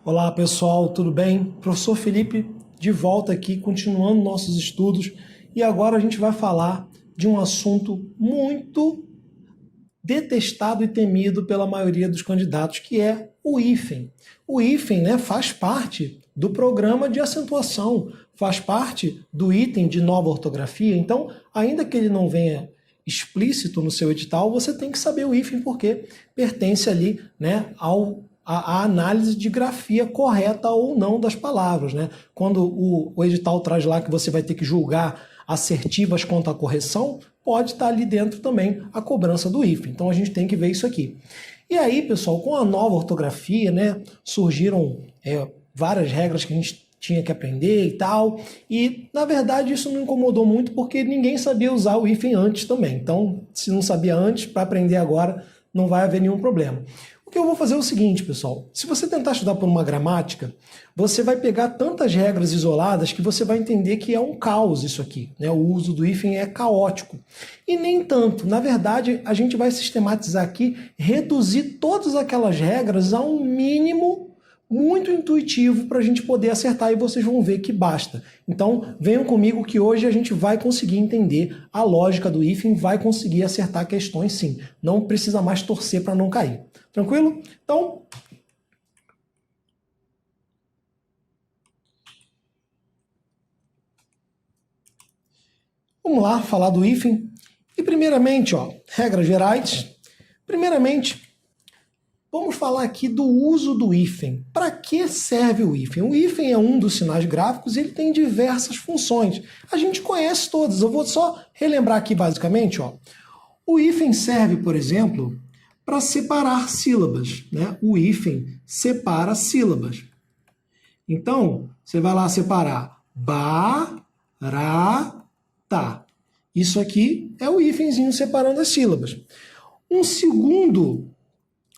Olá pessoal, tudo bem? Professor Felipe de volta aqui, continuando nossos estudos, e agora a gente vai falar de um assunto muito detestado e temido pela maioria dos candidatos, que é o hífen. O hífen, faz parte do programa de acentuação, faz parte do item de nova ortografia, então, ainda que ele não venha explícito no seu edital, você tem que saber o hífen porque pertence ali a análise de grafia correta ou não das palavras. Quando o edital traz lá que você vai ter que julgar assertivas quanto à correção, pode estar ali dentro também a cobrança do hífen. Então a gente tem que ver isso aqui. E aí, pessoal, com a nova ortografia, surgiram várias regras que a gente tinha que aprender e tal, e na verdade isso não incomodou muito porque ninguém sabia usar o hífen antes também. Então, se não sabia antes, para aprender agora não vai haver nenhum problema. O que eu vou fazer é o seguinte, pessoal, se você tentar estudar por uma gramática, você vai pegar tantas regras isoladas que você vai entender que é um caos isso aqui, O uso do hífen é caótico. E nem tanto, na verdade, a gente vai sistematizar aqui, reduzir todas aquelas regras a um mínimo muito intuitivo para a gente poder acertar, e vocês vão ver que basta. Então, venham comigo que hoje a gente vai conseguir entender a lógica do hífen, vai conseguir acertar questões sim. Não precisa mais torcer para não cair. Tranquilo? Então, vamos lá falar do hífen. E primeiramente, regras gerais. Primeiramente, vamos falar aqui do uso do hífen. Para que serve o hífen? O hífen é um dos sinais gráficos e ele tem diversas funções. A gente conhece todas. Eu vou só relembrar aqui basicamente. O hífen serve, por exemplo, para separar sílabas. O hífen separa sílabas. Então, você vai lá separar barata. Isso aqui é o hífenzinho separando as sílabas. Um segundo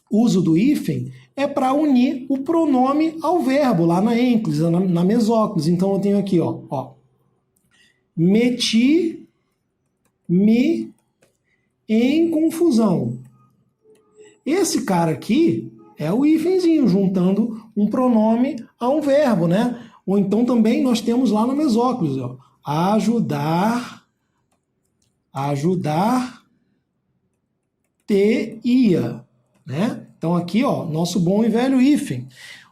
uso do hífen é para unir o pronome ao verbo, lá na ênclise, na mesóclise. Então, eu tenho aqui, meti-me em confusão. Esse cara aqui é o hífenzinho, juntando um pronome a um verbo, Ou então também nós temos lá na mesóclise, ajudar-te-ia, Então aqui, nosso bom e velho hífen.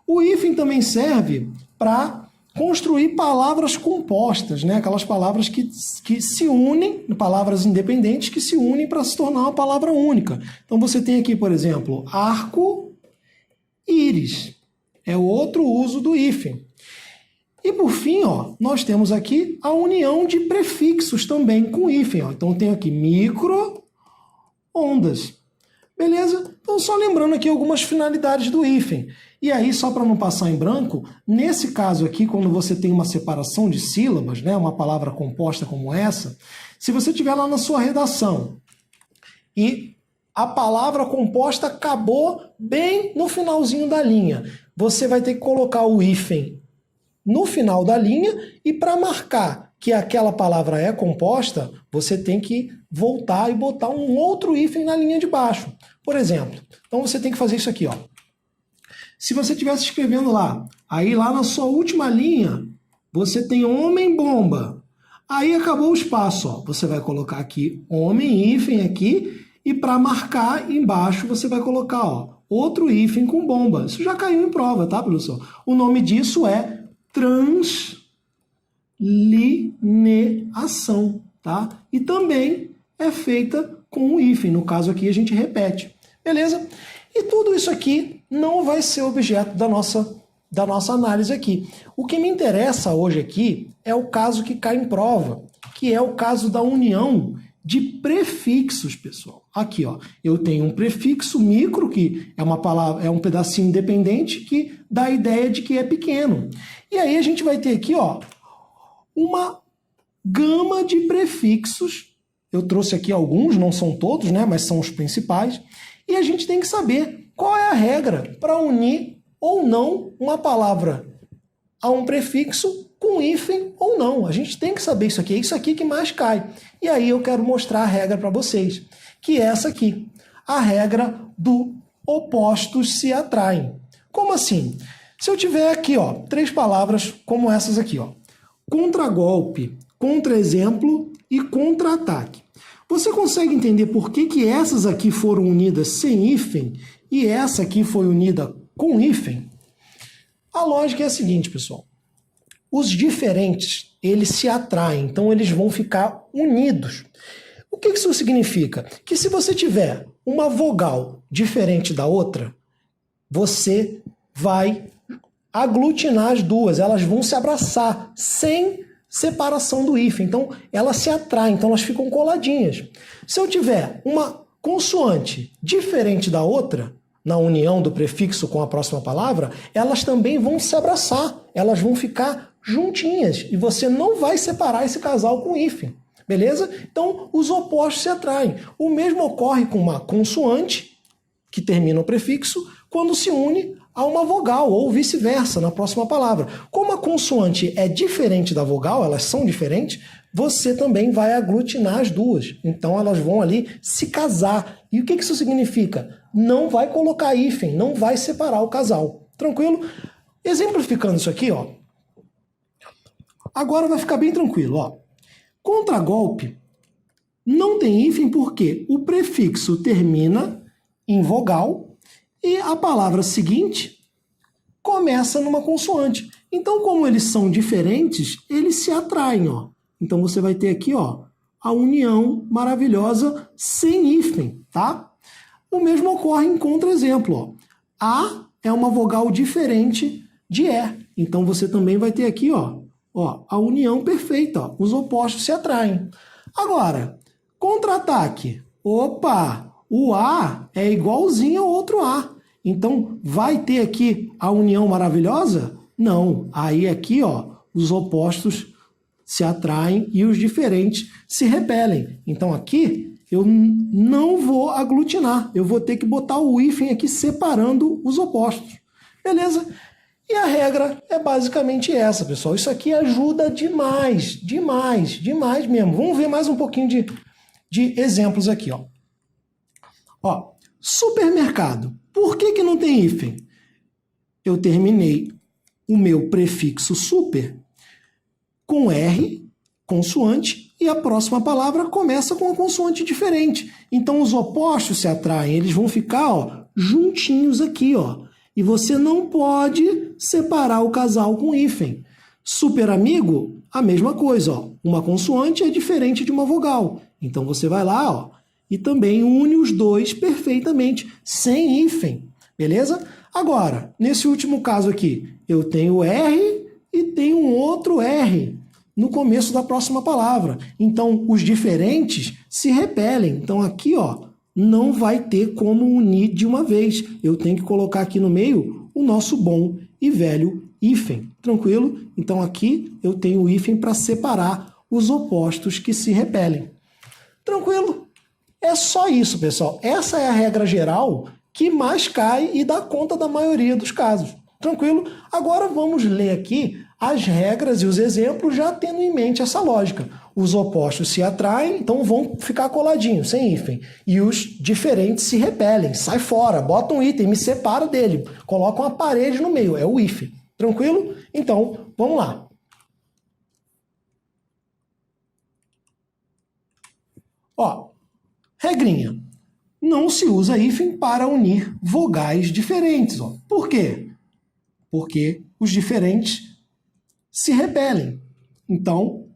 O hífen também serve para construir palavras compostas, Aquelas palavras que se unem, palavras independentes que se unem para se tornar uma palavra única. Então você tem aqui, por exemplo, arco-íris. É outro uso do hífen. E por fim, nós temos aqui a união de prefixos também com hífen. Então eu tenho aqui micro-ondas. Beleza? Então só lembrando aqui algumas finalidades do hífen. E aí, só para não passar em branco, nesse caso aqui, quando você tem uma separação de sílabas, uma palavra composta como essa, se você tiver lá na sua redação e a palavra composta acabou bem no finalzinho da linha, você vai ter que colocar o hífen no final da linha, e para marcar que aquela palavra é composta, você tem que voltar e botar um outro hífen na linha de baixo. Por exemplo, então você tem que fazer isso aqui, Se você estivesse escrevendo lá, aí lá na sua última linha, você tem homem-bomba. Aí acabou o espaço, Você vai colocar aqui homem, hífen aqui, e para marcar embaixo você vai colocar, outro hífen com bomba. Isso já caiu em prova, tá, professor? O nome disso é translineação, tá? E também é feita com o hífen. No caso aqui a gente repete. Beleza? E tudo isso aqui não vai ser objeto da nossa análise aqui. O que me interessa hoje aqui é o caso que cai em prova, que é o caso da união de prefixos, pessoal. Aqui, eu tenho um prefixo micro, que é uma palavra, é um pedacinho independente que dá a ideia de que é pequeno. E aí a gente vai ter aqui, uma gama de prefixos. Eu trouxe aqui alguns, não são todos, mas são os principais. E a gente tem que saber qual é a regra para unir ou não uma palavra a um prefixo com hífen ou não. A gente tem que saber isso aqui. É isso aqui que mais cai. E aí eu quero mostrar a regra para vocês, que é essa aqui. A regra do opostos se atraem. Como assim? Se eu tiver aqui, ó, 3 palavras como essas aqui, ó, contragolpe, contra-exemplo e contra-ataque. Você consegue entender por que essas aqui foram unidas sem hífen e essa aqui foi unida com hífen? A lógica é a seguinte, pessoal. Os diferentes, eles se atraem, então eles vão ficar unidos. O que isso significa? Que se você tiver uma vogal diferente da outra, você vai aglutinar as duas, elas vão se abraçar sem separação do hífen. Então, elas se atraem, então elas ficam coladinhas. Se eu tiver uma consoante diferente da outra, na união do prefixo com a próxima palavra, elas também vão se abraçar, elas vão ficar juntinhas e você não vai separar esse casal com hífen, beleza? Então, os opostos se atraem. O mesmo ocorre com uma consoante, que termina o prefixo, quando se une a uma vogal, ou vice-versa, na próxima palavra. Como a consoante é diferente da vogal, elas são diferentes, você também vai aglutinar as duas. Então elas vão ali se casar. E o que isso significa? Não vai colocar hífen, não vai separar o casal. Tranquilo? Exemplificando isso aqui, ó. Agora vai ficar bem tranquilo, ó. Contragolpe não tem hífen porque o prefixo termina em vogal e a palavra seguinte começa numa consoante. Então, como eles são diferentes, eles se atraem, ó. Então, você vai ter aqui, ó, a união maravilhosa sem hífen, tá? O mesmo ocorre em contra-exemplo, ó. A é uma vogal diferente de E. Então, você também vai ter aqui, ó, a união perfeita, ó. Os opostos se atraem. Agora, contra-ataque. Opa! O A é igualzinho ao outro A. Então, vai ter aqui a união maravilhosa? Não. Aí aqui, ó, os opostos se atraem e os diferentes se repelem. Então, aqui, eu não vou aglutinar. Eu vou ter que botar o hífen aqui separando os opostos. Beleza? E a regra é basicamente essa, pessoal. Isso aqui ajuda demais, demais, demais mesmo. Vamos ver mais um pouquinho de exemplos aqui, ó. Ó, supermercado. Por que não tem hífen? Eu terminei o meu prefixo super com R, consoante, e a próxima palavra começa com uma consoante diferente. Então os opostos se atraem, eles vão ficar, ó, juntinhos aqui, ó. E você não pode separar o casal com hífen. Super amigo, a mesma coisa, ó. Uma consoante é diferente de uma vogal. Então você vai lá, ó, e também une os dois perfeitamente, sem hífen, beleza? Agora, nesse último caso aqui, eu tenho R e tenho um outro R no começo da próxima palavra. Então, os diferentes se repelem. Então, aqui, ó, não vai ter como unir de uma vez. Eu tenho que colocar aqui no meio o nosso bom e velho hífen. Tranquilo? Então, aqui eu tenho o hífen para separar os opostos que se repelem. Tranquilo? É só isso, pessoal. Essa é a regra geral que mais cai e dá conta da maioria dos casos. Tranquilo? Agora vamos ler aqui as regras e os exemplos já tendo em mente essa lógica. Os opostos se atraem, então vão ficar coladinhos, sem hífen. E os diferentes se repelem, sai fora, bota um item, me separa dele, coloca uma parede no meio, é o hífen. Tranquilo? Então, vamos lá. Ó, regrinha. Não se usa hífen para unir vogais diferentes. Ó. Por quê? Porque os diferentes se repelem. Então,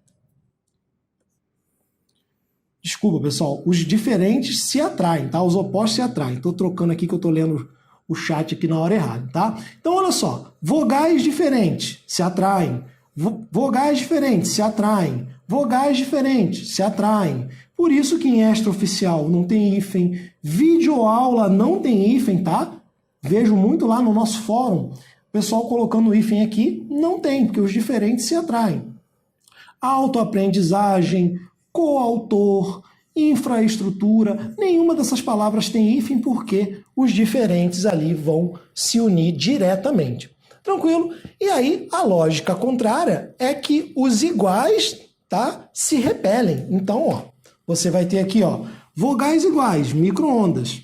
desculpa, pessoal, os diferentes se atraem, tá? Os opostos se atraem. Estou trocando aqui que eu estou lendo o chat aqui na hora errada, tá? Então, olha só. Vogais diferentes se atraem. Vogais diferentes se atraem. Vogais diferentes se atraem. Por isso que em extraoficial não tem hífen. Videoaula não tem hífen, tá? Vejo muito lá no nosso fórum. O pessoal colocando hífen aqui, não tem, porque os diferentes se atraem. Autoaprendizagem, coautor, infraestrutura, nenhuma dessas palavras tem hífen porque os diferentes ali vão se unir diretamente. Tranquilo? E aí, a lógica contrária é que os iguais, tá, se repelem. Então, ó, você vai ter aqui, ó, vogais iguais, micro-ondas,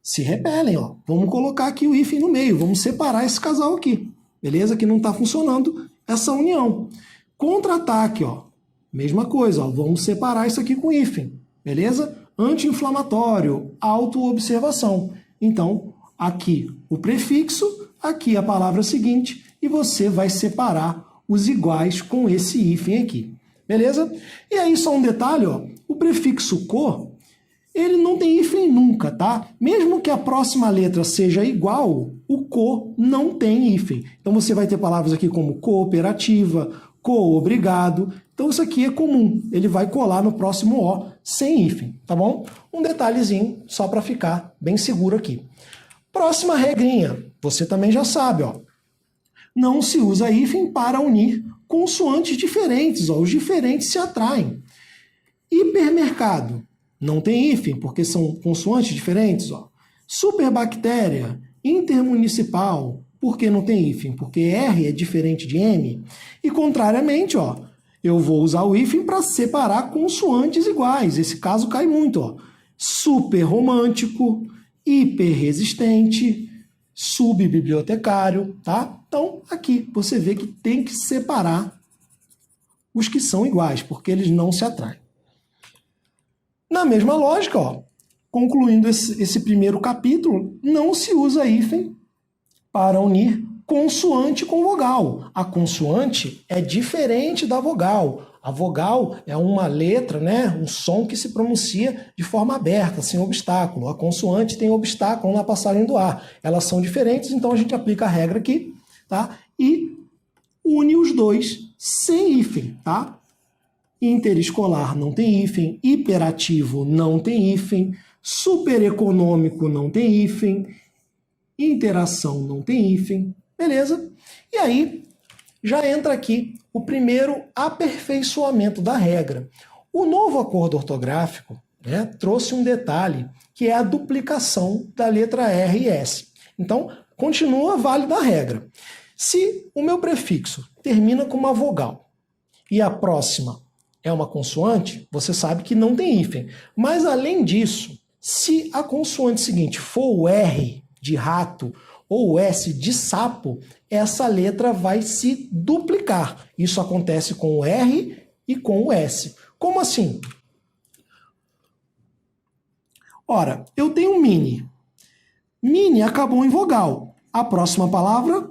se repelem, ó. Vamos colocar aqui o hífen no meio, vamos separar esse casal aqui, beleza? Que não está funcionando essa união. Contra-ataque, ó, mesma coisa, ó. Vamos separar isso aqui com hífen, beleza? Anti-inflamatório, auto-observação. Então, aqui o prefixo, aqui a palavra seguinte, e você vai separar os iguais com esse hífen aqui, beleza? E aí só um detalhe, ó, o prefixo co, ele não tem hífen nunca, tá? Mesmo que a próxima letra seja igual, o co não tem hífen. Então você vai ter palavras aqui como cooperativa, co-obrigado. Então isso aqui é comum, ele vai colar no próximo O sem hífen, tá bom? Um detalhezinho só para ficar bem seguro aqui. Próxima regrinha, você também já sabe, ó. Não se usa hífen para unir consoantes diferentes, ó. Os diferentes se atraem. Hipermercado, não tem hífen, porque são consoantes diferentes, ó. Superbactéria, intermunicipal, por que não tem hífen? Porque R é diferente de M. E contrariamente, ó, eu vou usar o hífen para separar consoantes iguais. Esse caso cai muito, ó. Super romântico, hiperresistente, subbibliotecário, tá? Então, aqui você vê que tem que separar os que são iguais, porque eles não se atraem. Na mesma lógica, ó, concluindo esse primeiro capítulo, não se usa hífen para unir consoante com vogal. A consoante é diferente da vogal. A vogal é uma letra, né, um som que se pronuncia de forma aberta, sem obstáculo. A consoante tem obstáculo na passagem do ar. Elas são diferentes, então a gente aplica a regra aqui, tá? E une os dois sem hífen, tá? Interescolar não tem hífen, hiperativo não tem hífen, supereconômico não tem hífen, interação não tem hífen, beleza? E aí já entra aqui o primeiro aperfeiçoamento da regra. O novo acordo ortográfico, né, trouxe um detalhe, que é a duplicação da letra R e S. Então, continua válida a regra. Se o meu prefixo termina com uma vogal e a próxima é uma consoante, você sabe que não tem hífen. Mas, além disso, se a consoante seguinte for o R de rato ou o S de sapo, essa letra vai se duplicar. Isso acontece com o R e com o S. Como assim? Ora, eu tenho um mini. Mini acabou em vogal. A próxima palavra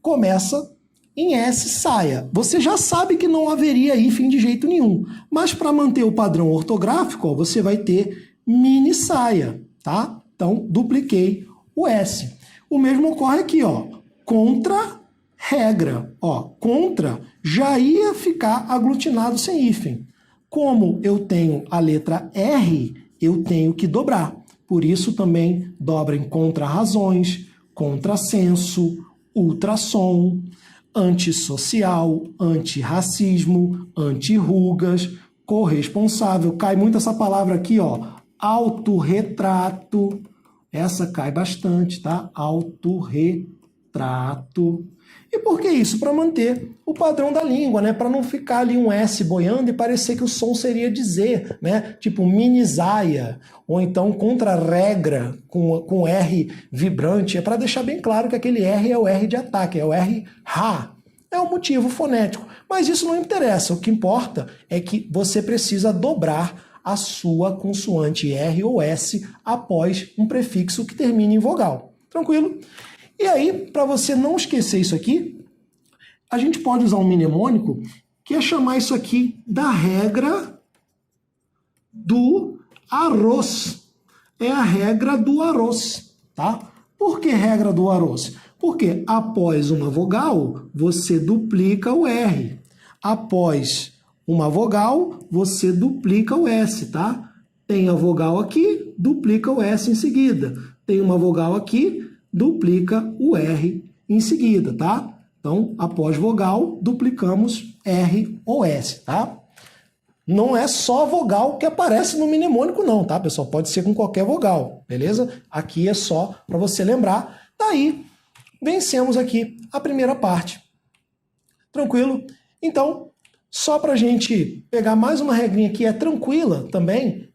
começa em S, saia. Você já sabe que não haveria hífen de jeito nenhum. Mas para manter o padrão ortográfico, ó, você vai ter mini saia, tá? Então, dupliquei o S. O mesmo ocorre aqui, ó. Contra regra. Ó, contra já ia ficar aglutinado sem hífen. Como eu tenho a letra R, eu tenho que dobrar. Por isso também dobra em contra-razões, contrassenso, ultrassom, antissocial, antirracismo, antirrugas, corresponsável. Cai muito essa palavra aqui, ó. Autorretrato. Essa cai bastante, tá? Autorretrato. E por que isso? Para manter o padrão da língua, né? Para não ficar ali um S boiando e parecer que o som seria de Z, né? Tipo minisaia, ou então contra-regra com R vibrante. É para deixar bem claro que aquele R é o R de ataque, é o R Rá. É um motivo fonético. Mas isso não interessa. O que importa é que você precisa dobrar a sua consoante R ou S após um prefixo que termine em vogal. Tranquilo? E aí, para você não esquecer isso aqui, a gente pode usar um mnemônico que é chamar isso aqui da regra do arroz. É a regra do arroz, tá? Por que regra do arroz? Porque após uma vogal, você duplica o R. Após uma vogal, você duplica o S, tá? Tem a vogal aqui, duplica o S em seguida. Tem uma vogal aqui, duplica o R em seguida, tá? Então, após vogal, duplicamos R ou S, tá? Não é só vogal que aparece no mnemônico não, tá, pessoal? Pode ser com qualquer vogal, beleza? Aqui é só para você lembrar. Daí, vencemos aqui a primeira parte. Tranquilo? Então, só para a gente pegar mais uma regrinha que é tranquila também,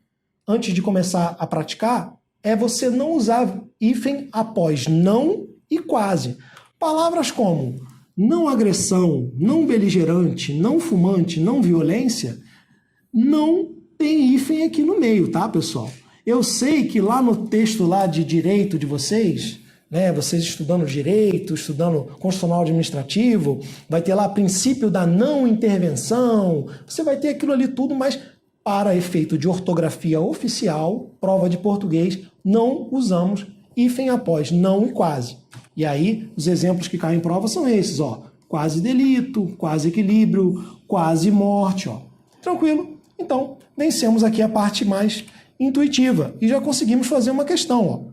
antes de começar a praticar, é você não usar hífen após não e quase. Palavras como não agressão, não beligerante, não fumante, não violência, não tem hífen aqui no meio, tá, pessoal? Eu sei que lá no texto lá de direito de vocês, né, vocês estudando direito, estudando constitucional administrativo, vai ter lá princípio da não intervenção, você vai ter aquilo ali tudo, mas para efeito de ortografia oficial, prova de português, não usamos hífen após não e quase. E aí, os exemplos que caem em prova são esses, ó. Quase delito, quase equilíbrio, quase morte, ó. Tranquilo? Então, vencemos aqui a parte mais intuitiva e já conseguimos fazer uma questão, ó.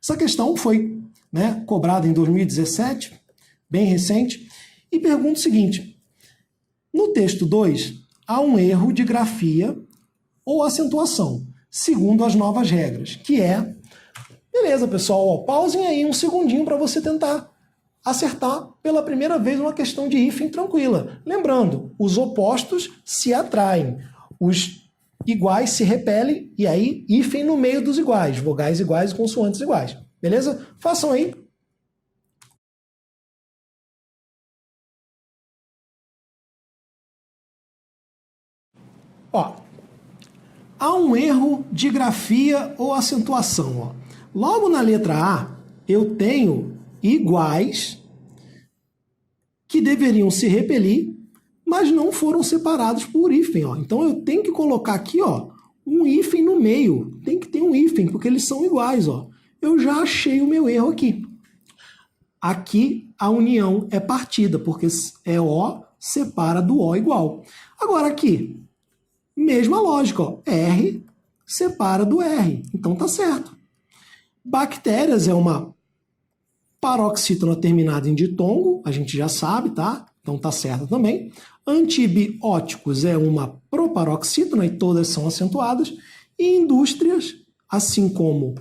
Essa questão foi, né, cobrada em 2017, bem recente, e pergunta o seguinte: no texto 2, há um erro de grafia ou acentuação, segundo as novas regras, que é... Beleza, pessoal, ó, pausem aí um segundinho para você tentar acertar pela primeira vez uma questão de hífen tranquila. Lembrando, os opostos se atraem, os iguais se repelem, e aí hífen no meio dos iguais, vogais iguais e consoantes iguais. Beleza? Façam aí. Ó, há um erro de grafia ou acentuação, ó. Logo na letra A, eu tenho iguais que deveriam se repelir, mas não foram separados por hífen, ó. Então eu tenho que colocar aqui, ó, um hífen no meio. Tem que ter um hífen, porque eles são iguais, ó. Eu já achei o meu erro aqui. Aqui a união é partida, porque é O separa do O igual. Agora aqui, mesma lógica, ó. R separa do R. Então tá certo. Bactérias é uma paroxítona terminada em ditongo, a gente já sabe, tá? Então tá certo também. Antibióticos é uma proparoxítona e todas são acentuadas. E indústrias, assim como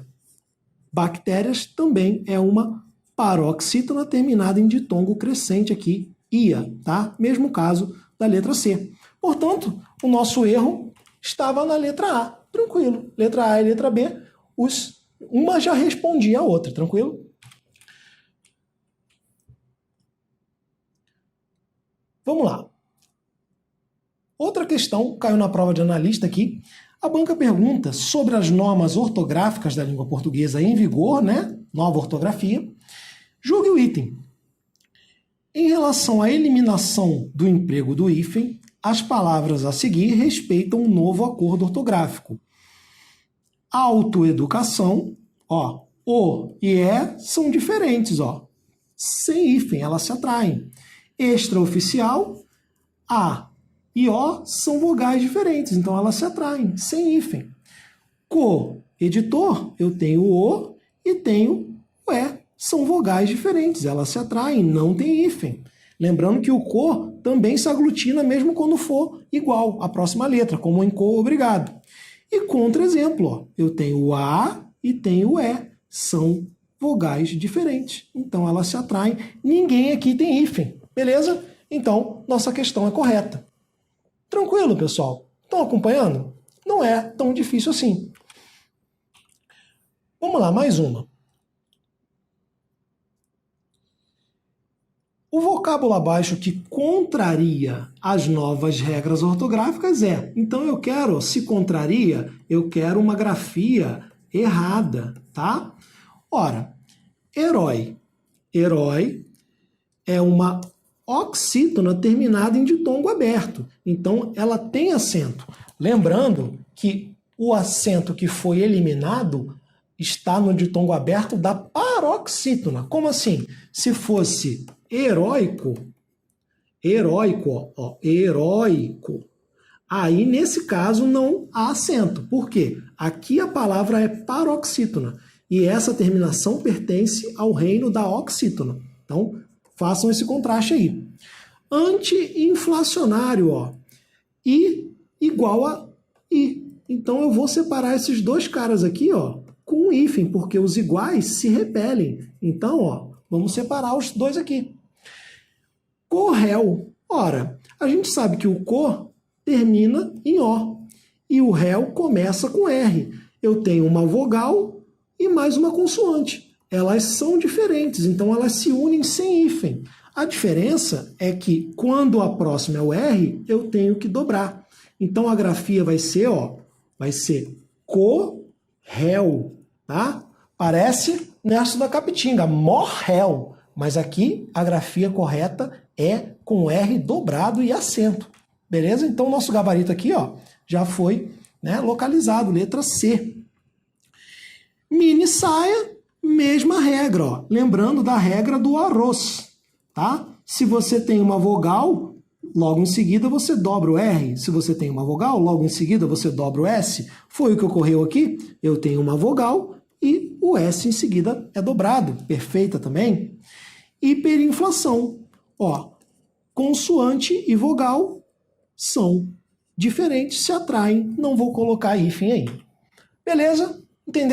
bactérias, também é uma paroxítona terminada em ditongo crescente aqui, ia, tá? Mesmo caso da letra C. Portanto, o nosso erro estava na letra A. Tranquilo. Letra A e letra B, uma já respondia a outra, tranquilo? Vamos lá. Outra questão caiu na prova de analista aqui. A banca pergunta sobre as normas ortográficas da língua portuguesa em vigor, né? Nova ortografia. Julgue o item. Em relação à eliminação do emprego do hífen, as palavras a seguir respeitam um novo acordo ortográfico. Autoeducação, ó, o e é são diferentes, ó. Sem hífen, elas se atraem. Extraoficial, a e o são vogais diferentes, então elas se atraem, sem hífen. Co-editor, eu tenho o e tenho o é, são vogais diferentes, elas se atraem, não tem hífen. Lembrando que o co também se aglutina mesmo quando for igual à próxima letra, como em co-obrigado. E contra-exemplo, ó, eu tenho o a e tenho o é, são vogais diferentes, então elas se atraem, ninguém aqui tem hífen, beleza? Então, nossa questão é correta. Tranquilo, pessoal? Estão acompanhando? Não é tão difícil assim. Vamos lá, mais uma. O vocábulo abaixo que contraria as novas regras ortográficas é. Então eu quero, se contraria, eu quero uma grafia errada, tá? Ora, herói. Herói é uma oxítona terminada em ditongo aberto. Então ela tem acento. Lembrando que o acento que foi eliminado está no ditongo aberto da paroxítona. Como assim? Se fosse heróico, ó, heróico, aí nesse caso não há acento. Por quê? Aqui a palavra é paroxítona e essa terminação pertence ao reino da oxítona. Então, façam esse contraste aí. Anti-inflacionário, ó, I igual a I. Então eu vou separar esses dois caras aqui, ó, com um hífen, porque os iguais se repelem. Então, ó, vamos separar os dois aqui. Corréu. Ora, a gente sabe que o cor termina em O e o réu começa com R. Eu tenho uma vogal e mais uma consoante. Elas são diferentes, então elas se unem sem hífen. A diferença é que quando a próxima é o R, eu tenho que dobrar. Então a grafia vai ser, ó, vai ser correl, tá? Parece Nerso da Capitinga, morrel, mas aqui a grafia correta é com R dobrado e acento. Beleza? Então nosso gabarito aqui, ó, já foi, né, localizado, letra C. Mini saia, mesma regra, ó. Lembrando da regra do arroz, tá? Se você tem uma vogal, logo em seguida você dobra o R. Se você tem uma vogal, logo em seguida você dobra o S. Foi o que ocorreu aqui. Eu tenho uma vogal e o S em seguida é dobrado. Perfeita também. Hiperinflação. Ó, consoante e vogal são diferentes, se atraem. Não vou colocar hífen aí. Beleza? Entendeu?